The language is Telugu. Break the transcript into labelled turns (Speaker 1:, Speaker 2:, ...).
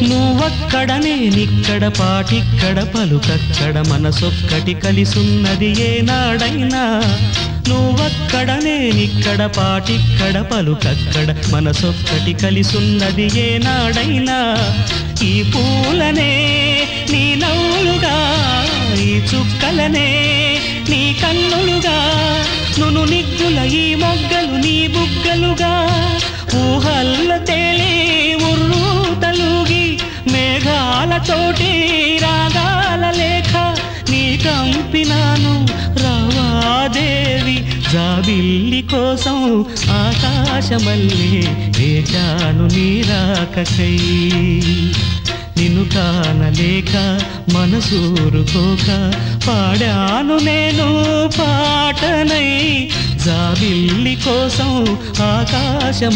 Speaker 1: నువ్వక్కడ నేనిక్కడ పాటిక్కడ పలుకక్కడ మనసొక్కటి కలిసున్నది ఏనాడైనా నువ్వక్కడ నేనిక్కడ పాటిక్కడ పలుకక్కడ మనసొక్కటి కలిసున్నది ఏనాడైనా ఈ పూలనే నీ నవ్వులుగా ఈ చుక్కలనే నీ కన్నులుగా నును నిగ్గుల ఈ మొగ్గలు నీ బుగ్గలుగా ఊహల్ల తేలి ఉర్రు తలుగి మేఘాలతోటి రాగాల లేఖ నీ కంపినాను రావాదేవి జాబిల్లి కోసం ఆకాశమల్లే వేచాను నీ రాకకై నిన్ను కానలేక మనసూరుకోక పాడాను నేను పాటనై జాబిల్లి కోసం ఆకాశం